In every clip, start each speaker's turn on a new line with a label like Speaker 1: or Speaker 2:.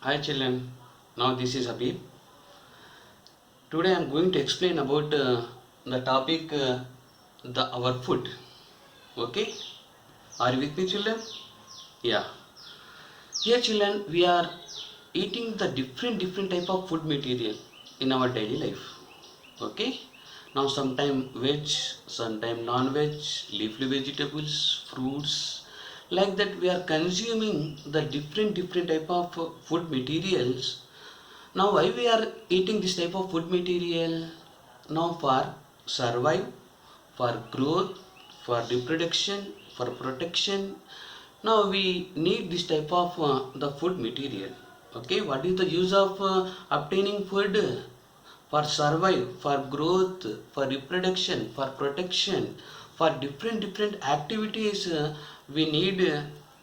Speaker 1: Hi children, now this is Habib. Today I am going to explain about the topic our food. Okay, are you with me children? Yeah. Here children, we are eating the different type of food material in our daily life. Okay. Now sometime veg, sometime non-veg, leafy vegetables, fruits. Like that we are consuming the different type of food materials. Now why we are eating this type of food material? Now for survive, for growth, for reproduction, for protection. Now we need this type of the food material. Okay, what is the use of obtaining food? For survive, for growth, for reproduction, for protection, for different activities we need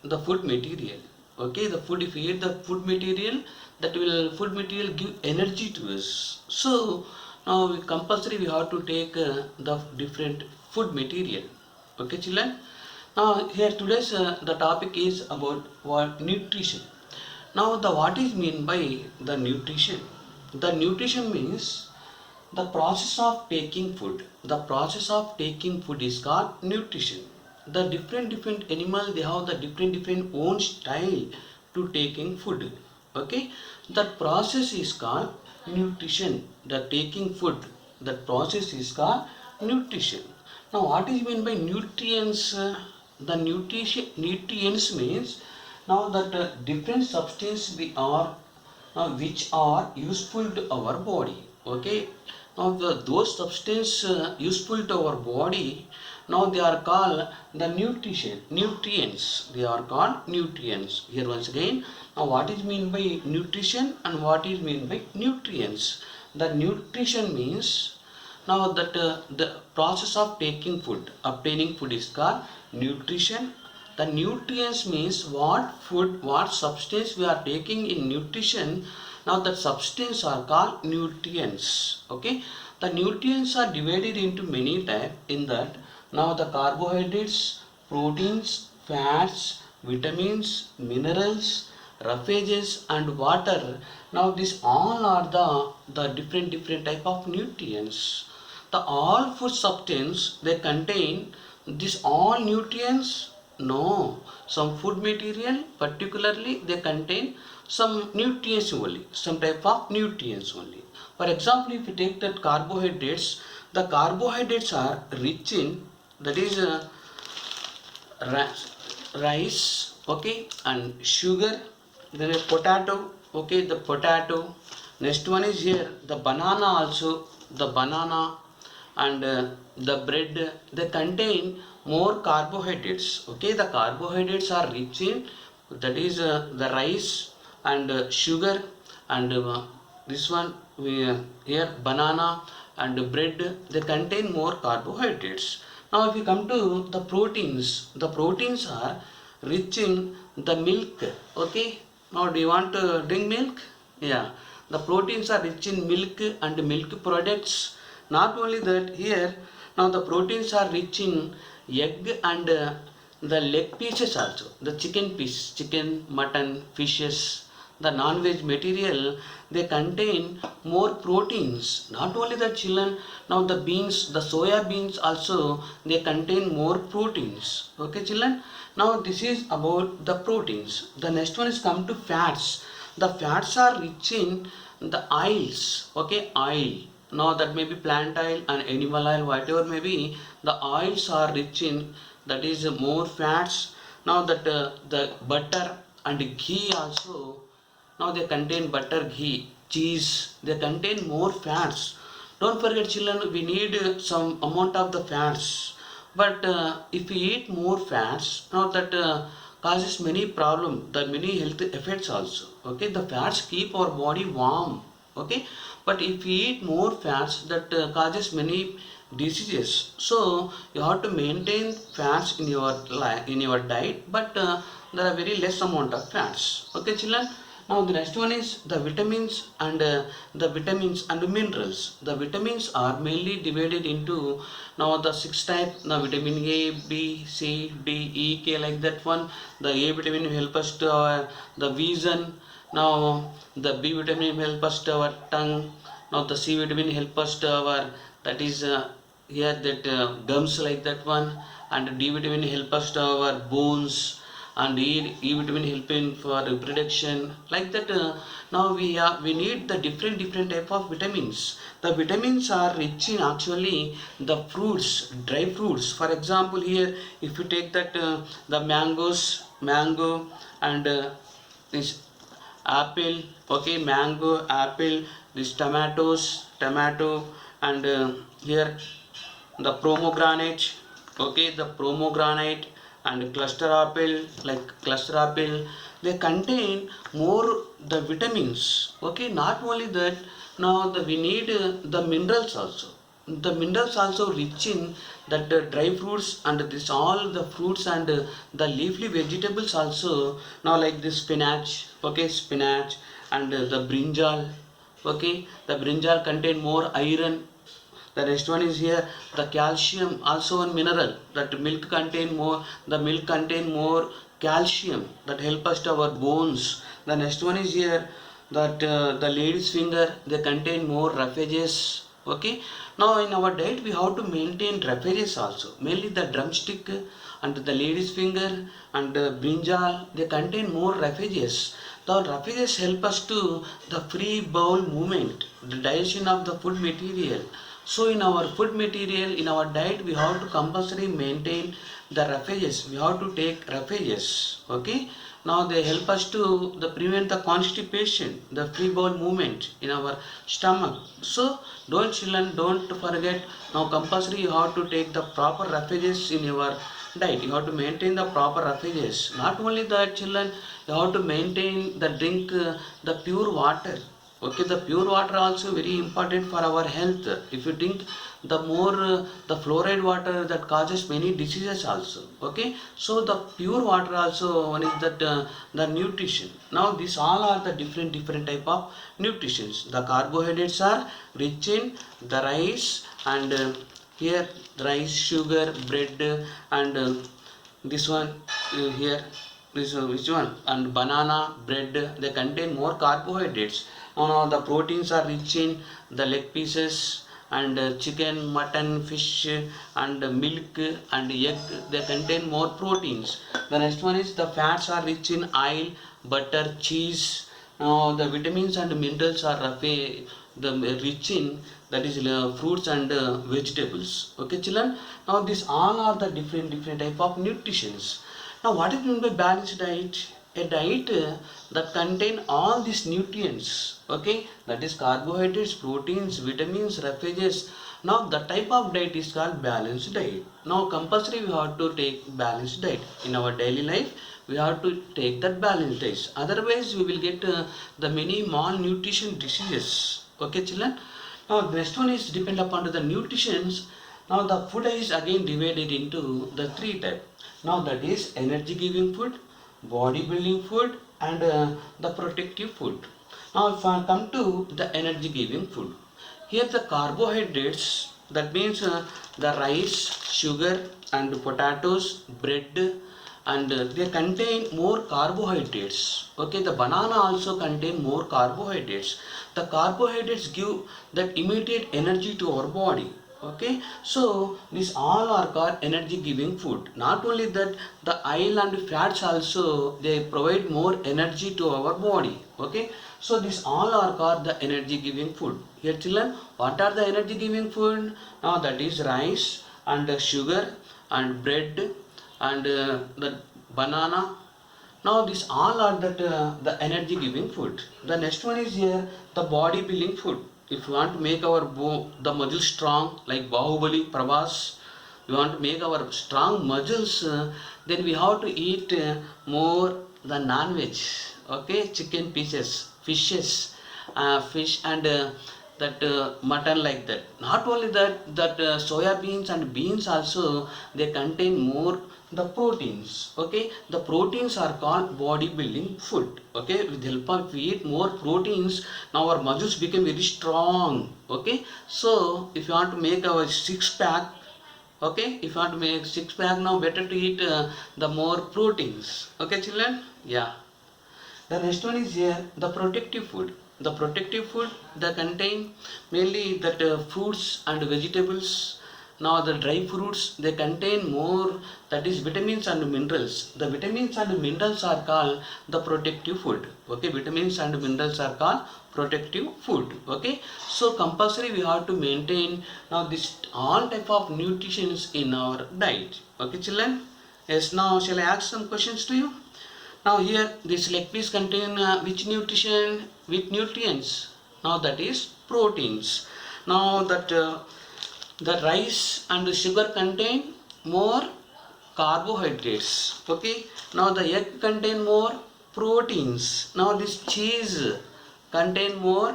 Speaker 1: the food material. Okay, the food, if we eat the food material, that will food material give energy to us. So now we compulsory we have to take the different food material. Okay children, now here today's the topic is about what nutrition. Now the what is mean by the nutrition? The nutrition means the process of taking food. The process of taking food is called nutrition. The different animal they have the different own style to taking food. Okay, that process is called nutrition. The taking food, that process is called nutrition. Now what is meant by nutrients? The nutrients means now that different substance we are which are useful to our body. Okay, now those substance useful to our body, now they are called the nutrients. They are called nutrients. Here once again, now what is mean by nutrition and what is mean by nutrients? The nutrition means now that the process of taking food, obtaining food is called nutrition. The nutrients means what food, what substance we are taking in nutrition. Now that substance are called nutrients. Okay, the nutrients are divided into many types. In that, now the carbohydrates, proteins, fats, vitamins, minerals, roughages and water. Now these all are the different type of nutrients. The all food substance they contain this all nutrients. No, some food material particularly they contain some nutrients only, some type of nutrients only. For example, if you take that carbohydrates, the carbohydrates are rich in, that is rice, okay, and sugar, then a potato, okay, the potato. Next one is here the banana also, the banana, and the bread, they contain more carbohydrates. Okay, the carbohydrates are rich in, that is the rice and sugar, and this one we here banana and bread, they contain more carbohydrates. Now if you come to the proteins, the proteins are rich in the milk. Okay, now do you want to drink milk? Yeah, the proteins are rich in milk and milk products. Not only that, here now the proteins are rich in egg and the leg pieces also, the chicken piece, chicken, mutton, fishes, the non-veg material, they contain more proteins. Not only that children, now the beans, the soya beans also, they contain more proteins. Okay children, now this is about the proteins. The next one is come to fats. The fats are rich in the oils. Okay, oil, now that may be plant oil and animal oil, whatever may be, the oils are rich in, that is more fats. Now that the butter and ghee also, now they contain butter, ghee, cheese, they contain more fats. Don't forget children, we need some amount of the fats. But if we eat more fats, now that causes many problems, the many health effects also. Okay, the fats keep our body warm. Okay, but if we eat more fats, that causes many diseases. So you have to maintain fats in your diet, but there are very less amount of fats. Okay children, Now the next one is the vitamins and minerals. The vitamins are mainly divided into now the six type. Now vitamin A, B, C, D, E, K, like that one. The A vitamin will help us to our the vision. Now the B vitamin will help us to our tongue. Now the C vitamin help us to our, that is here that gums, like that one. And D vitamin help us to our bones, and E vitamin helping for reproduction, like that. Now we need the different type of vitamins. The vitamins are rich in actually the fruits, dry fruits. For example, here if you take that the mango, and this apple, okay, mango, apple, this tomato, and here the pomegranate, okay, the pomegranate, and cluster apple, like cluster apple, they contain more the vitamins. Okay, not only that, now we need the minerals also. The minerals also rich in that dry fruits, and this all the fruits, and the leafy vegetables also. Now like this spinach, okay, spinach, and the brinjal, okay, the brinjal contain more iron. The next one is here the calcium, also one mineral, that milk contain more calcium, that help us to our bones. The next one is here that the lady's finger, they contain more roughages. Okay, now in our diet we have to maintain roughages also, mainly the drumstick and the lady's finger and brinjal, they contain more roughages. The roughages help us to the free bowel movement, the digestion of the food material. So in our food material, in our diet, we have to compulsory maintain the roughages. We have to take roughages. Okay. Now they help us to prevent the constipation, the free bowel movement in our stomach. So don't children, don't forget. Now compulsory you have to take the proper roughages in your diet. You have to maintain the proper roughages. Not only that, children, you have to maintain the drink the pure water. Okay, the pure water also very important for our health. If you drink the more the fluoride water, that causes many diseases also. Okay, so the pure water also one is that the nutrition. Now these all are the different type of nutritions. The carbohydrates are rich in the rice, and here rice, sugar, bread, and this one here, this which one, and banana, bread, they contain more carbohydrates. The proteins are rich in the leg pieces, and chicken, mutton, fish, and milk, and egg, they contain more proteins. The next one is the fats are rich in oil, butter, cheese. Now the vitamins and minerals are rich in, that is fruits and vegetables. Okay, children. Now these all are the different type of nutritions. Now what is meant by balanced diet? A diet that contain all these nutrients. Okay, that is carbohydrates, proteins, vitamins, roughages. Now the type of diet is called balanced diet. Now compulsory we have to take balanced diet in our daily life. We have to take that balanced diet. Otherwise we will get the many malnutrition diseases. Okay, children. Now the next one is depend upon the nutritions. Now the food is again divided into the three types. Now that is energy giving food, bodybuilding food, and the protective food. Now if I come to the energy giving food, here the carbohydrates, that means the rice, sugar, and potatoes, bread, and they contain more carbohydrates. Okay, the banana also contain more carbohydrates. The carbohydrates give that immediate energy to our body. Okay, so these all are called energy giving food. Not only that, the oil and fats also, they provide more energy to our body. Okay, so these all are called the energy giving food. Here children, what are the energy giving food? Now that is rice, and sugar, and bread, and the banana. Now these all are the energy giving food. The next one is here the body building food. If you want to make our the muscles strong, like Bahubali, Prabhas, we want to make our strong muscles, then we have to eat more the non-veg. Okay, chicken pieces, fishes, fish, and that mutton like that. Not only that, soya beans and beans also, they contain more the proteins. Okay, the proteins are called bodybuilding food. Okay, with the help of we eat more proteins, now our muscles become very strong. Okay, so if you want to make our six pack, okay, if you want to make six pack, now better to eat the more proteins. Okay, children. Yeah. The next one is here the protective food. The protective food they contain mainly that fruits and vegetables. Now the dry fruits they contain more, that is vitamins and minerals. The vitamins and minerals are called the protective food. Okay, vitamins and minerals are called protective food. Okay, so compulsory we have to maintain now this all type of nutritions in our diet. Okay, children. Yes. Now shall I ask some questions to you? Now here this leg piece contain which nutrition with nutrients? Now that is proteins. Now that the rice and the sugar contain more carbohydrates. Okay. Now the egg contain more proteins. Now this cheese contain more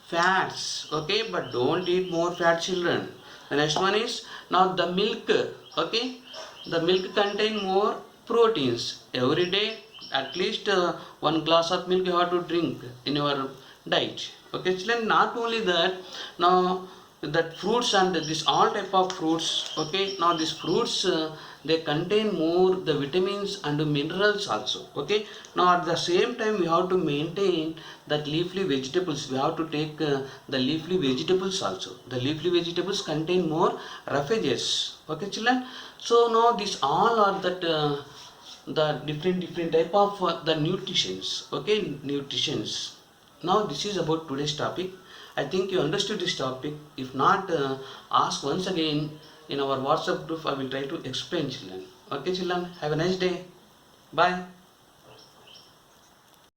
Speaker 1: fats. Okay, but don't eat more fat, children. The next one is now the milk. Okay, the milk contain more proteins. Every day at least one glass of milk you have to drink in your diet. Okay, children. Not only that, now that fruits and this all type of fruits. Okay, now these fruits they contain more the vitamins and the minerals also. Okay, now at the same time we have to maintain that leafy vegetables. We have to take the leafy vegetables also. The leafy vegetables contain more roughages. Okay, children. So now these all are that the different type of the nutritions. Okay, nutritions. Now this is about today's topic. I think you understood this topic. If not, ask once again in our WhatsApp group. I will try to explain, children. Okay, children. Have a nice day. Bye.